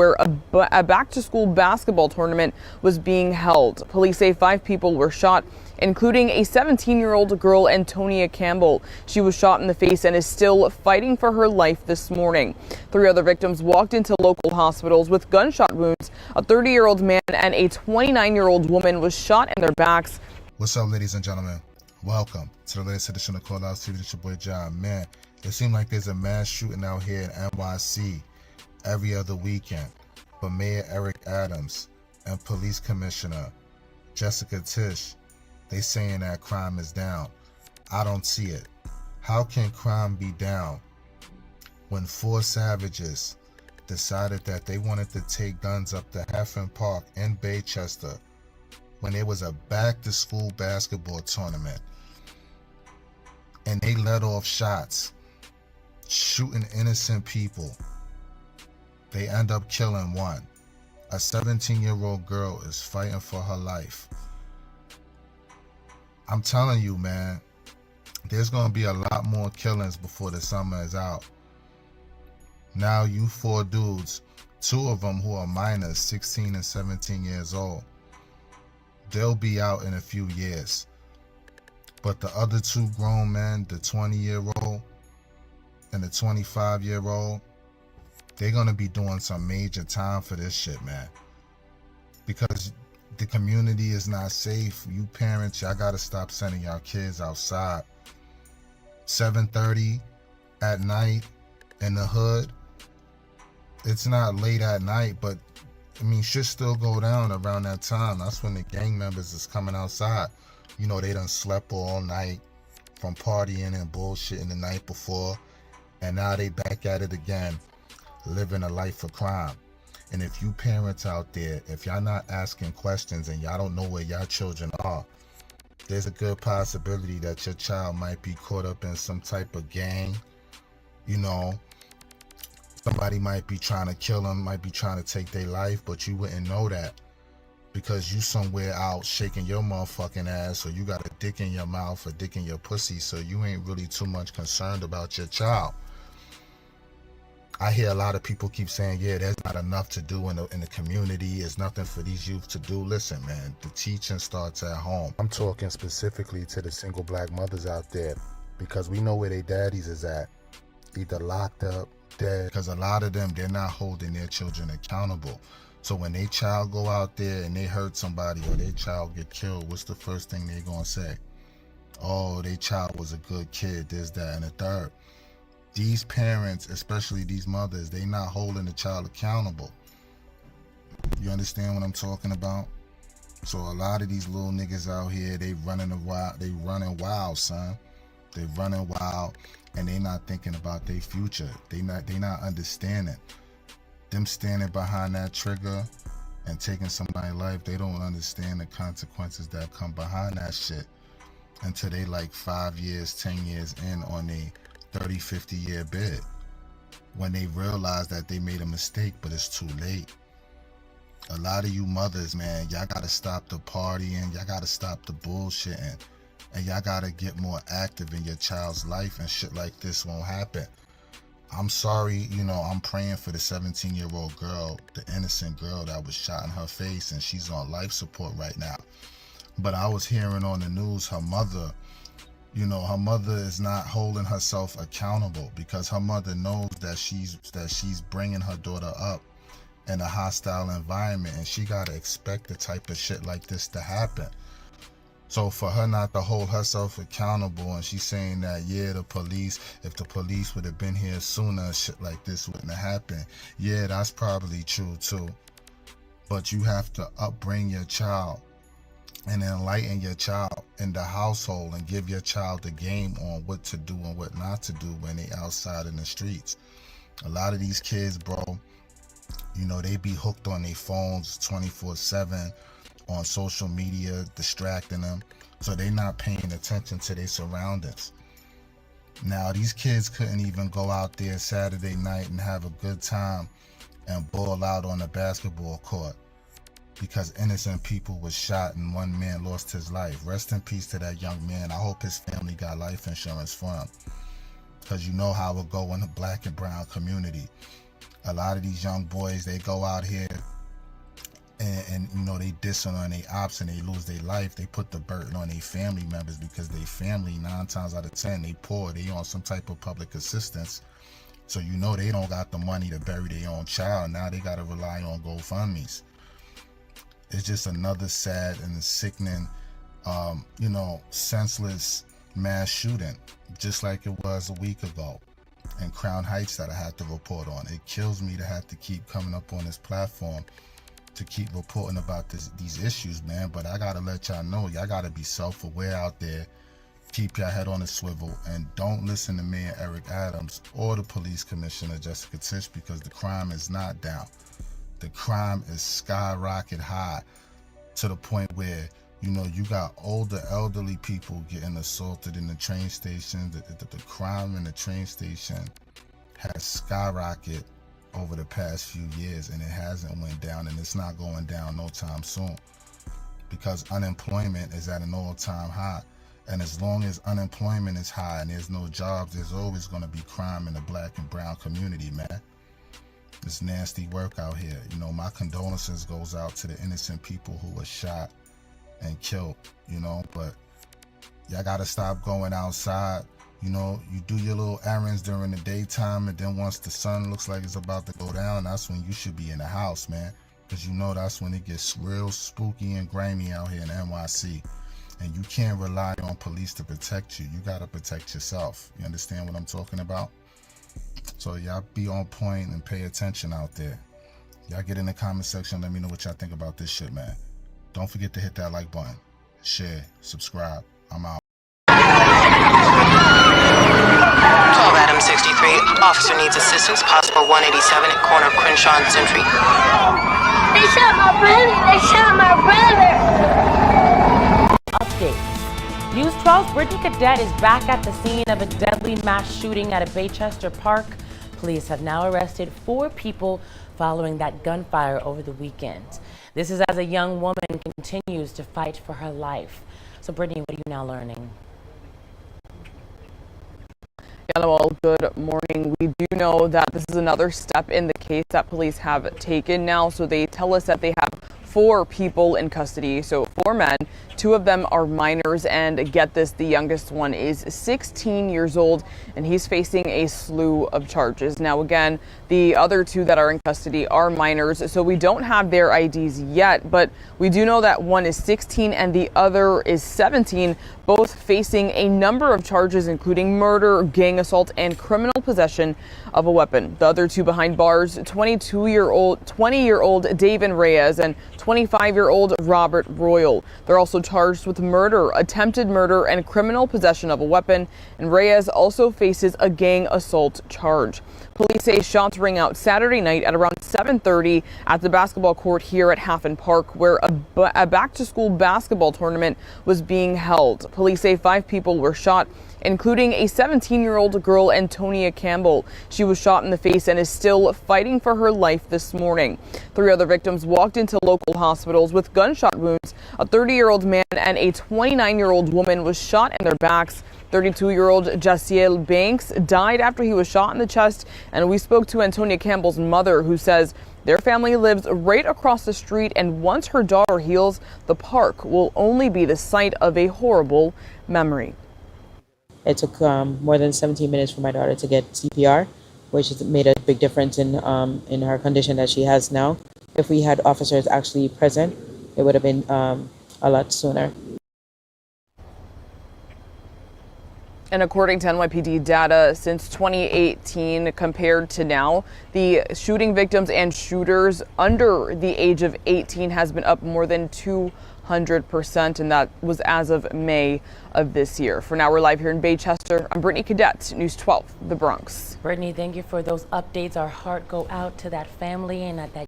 where a back-to-school basketball tournament was being held. Police say 5 people were shot, including a 17-year-old girl, Antonia Campbell. She was shot in the face and is still fighting for her life this morning. 3 other victims walked into local hospitals with gunshot wounds. A 30-year-old man and a 29-year-old woman was shot in their backs. What's up, ladies and gentlemen? Welcome to the latest edition of Call Out TV. It's your boy John. Man, it seems like there's a mass shooting out here in NYC every other weekend. But Mayor Eric Adams and Police Commissioner Jessica Tisch, they saying that crime is down. I don't see it. How can crime be down when 4 savages decided that they wanted to take guns up to Haffen Park in Baychester when it was a back-to-school basketball tournament, and they let off shots, shooting innocent people? They end up killing one. A 17-year-old girl is fighting for her life. I'm telling you, man, there's going to be a lot more killings before the summer is out. Now you 4 dudes, 2 of them who are minors, 16 and 17 years old, they'll be out in a few years. But the other 2 grown men, the 20-year-old and the 25-year-old, they're going to be doing some major time for this shit, man. Because the community is not safe. You parents, y'all got to stop sending y'all kids outside. 7:30 at night in the hood. It's not late at night, but I mean, shit still go down around that time. That's when the gang members is coming outside. You know, they done slept all night from partying and bullshitting the night before. And now they back at it again, living a life of crime. And if you parents out there, if y'all not asking questions and y'all don't know where y'all children are, there's a good possibility that your child might be caught up in some type of gang. You know, somebody might be trying to kill them, might be trying to take their life, but you wouldn't know that because you somewhere out shaking your motherfucking ass, or you got a dick in your mouth or dick in your pussy, so you ain't really too much concerned about your child. I hear a lot of people keep saying, yeah, there's not enough to do in the community. There's nothing for these youth to do. Listen, man, the teaching starts at home. I'm talking specifically to the single black mothers out there, because we know where their daddies is at, either locked up, dead, because a lot of them, they're not holding their children accountable. So when their child go out there and they hurt somebody or their child get killed, what's the first thing they're going to say? Oh, their child was a good kid, this, that, and the third. These parents, especially these mothers, they not holding the child accountable. You understand what I'm talking about? So a lot of these little niggas out here, they running wild, son. They running wild, and they not thinking about their future. They not understanding. Them standing behind that trigger and taking somebody's life, they don't understand the consequences that come behind that shit until they like 5 years, 10 years in on a 30, 50 year bid, when they realize that they made a mistake, but it's too late. A lot of you mothers, man, y'all gotta stop the partying, y'all gotta stop the bullshitting, and y'all gotta get more active in your child's life, and shit like this won't happen. I'm sorry, you know, I'm praying for the 17-year-old girl, the innocent girl that was shot in her face, and she's on life support right now. But I was hearing on the news, her mother, you know, her mother is not holding herself accountable, because her mother knows that she's bringing her daughter up in a hostile environment, and she gotta expect the type of shit like this to happen. So for her not to hold herself accountable, and she's saying that, yeah, if the police would have been here sooner, shit like this wouldn't have happened. Yeah, that's probably true too. But you have to upbring your child and enlighten your child in the household, and give your child the game on what to do and what not to do when they outside in the streets. A lot of these kids, bro, you know, they be hooked on their phones 24/7 on social media, distracting them, so they not paying attention to their surroundings. Now, these kids couldn't even go out there Saturday night and have a good time and ball out on a basketball court, because innocent people was shot and one man lost his life. Rest in peace to that young man. I hope his family got life insurance for him, because you know how it go in the black and brown community. A lot of these young boys, they go out here and you know, they dissing on their ops and they lose their life. They put the burden on their family members because they family 9 times out of 10 they poor, they on some type of public assistance. So you know they don't got the money to bury their own child. Now they gotta rely on GoFundMe's. It's just another sad and sickening, you know, senseless mass shooting, just like it was a week ago in Crown Heights that I had to report on. It kills me to have to keep coming up on this platform to keep reporting about these issues, man. But I gotta let y'all know, y'all gotta be self-aware out there. Keep your head on a swivel and don't listen to Mayor Eric Adams or the police commissioner Jessica Tisch, because the crime is not down. The crime is skyrocket high to the point where, you know, you got older elderly people getting assaulted in the train station. The crime in the train station has skyrocketed over the past few years, and it hasn't went down, and it's not going down no time soon, because unemployment is at an all-time high. And as long as unemployment is high and there's no jobs, there's always going to be crime in the black and brown community, man. It's nasty work out here. You know, my condolences goes out to the innocent people who were shot and killed, you know, but y'all got to stop going outside. You know, you do your little errands during the daytime, and then once the sun looks like it's about to go down, that's when you should be in the house, man. Because you know that's when it gets real spooky and grimy out here in NYC. And you can't rely on police to protect you. You got to protect yourself. You understand what I'm talking about? So y'all be on point and pay attention out there. Y'all get in the comment section. Let me know what y'all think about this shit, man. Don't forget to hit that like button. Share. Subscribe. I'm out. 12 Adam 63. Officer needs assistance. Possible 187 at corner of Crenshaw and Century. They shot my brother. They shot my brother. Updates. News 12's Brittany Cadet is back at the scene of a deadly mass shooting at a Baychester Park. Police have now arrested 4 people following that gunfire over the weekend. This is as a young woman continues to fight for her life. So Brittany, what are you now learning? Yeah, well, good morning. We do know that this is another step in the case that police have taken now. So they tell us that they have 4 people in custody. So 4 men, 2 of them are minors, and get this, the youngest one is 16 years old, and he's facing a slew of charges. Now, again, the other 2 that are in custody are minors, so we don't have their IDs yet, but we do know that one is 16 and the other is 17, both facing a number of charges, including murder, gang assault, and criminal possession of a weapon. The other 2 behind bars, 20-year-old David Reyes and 25-year-old Robert Royal. They're also charged with murder, attempted murder, and criminal possession of a weapon, and Reyes also faces a gang assault charge. Police say shots rang out Saturday night at around 7:30 at the basketball court here at Haffen Park, where a back-to-school basketball tournament was being held. Police say 5 people were shot, including a 17-year-old girl, Antonia Campbell. She was shot in the face and is still fighting for her life this morning. 3 other victims walked into local hospitals with gunshot wounds. A 30-year-old man and a 29-year-old woman was shot in their backs. 32-year-old Jaceil Banks died after he was shot in the chest. And we spoke to Antonia Campbell's mother, who says their family lives right across the street, and once her daughter heals, the park will only be the site of a horrible memory. It took more than 17 minutes for my daughter to get CPR, which has made a big difference in her condition that she has now. If we had officers actually present, it would have been a lot sooner. And according to NYPD data, since 2018 compared to now, the shooting victims and shooters under the age of 18 has been up more than 200%, and that was as of May of this year. For now, we're live here in Baychester. I'm Brittany Cadet, News 12, the Bronx. Brittany, thank you for those updates. Our heart go out to that family and that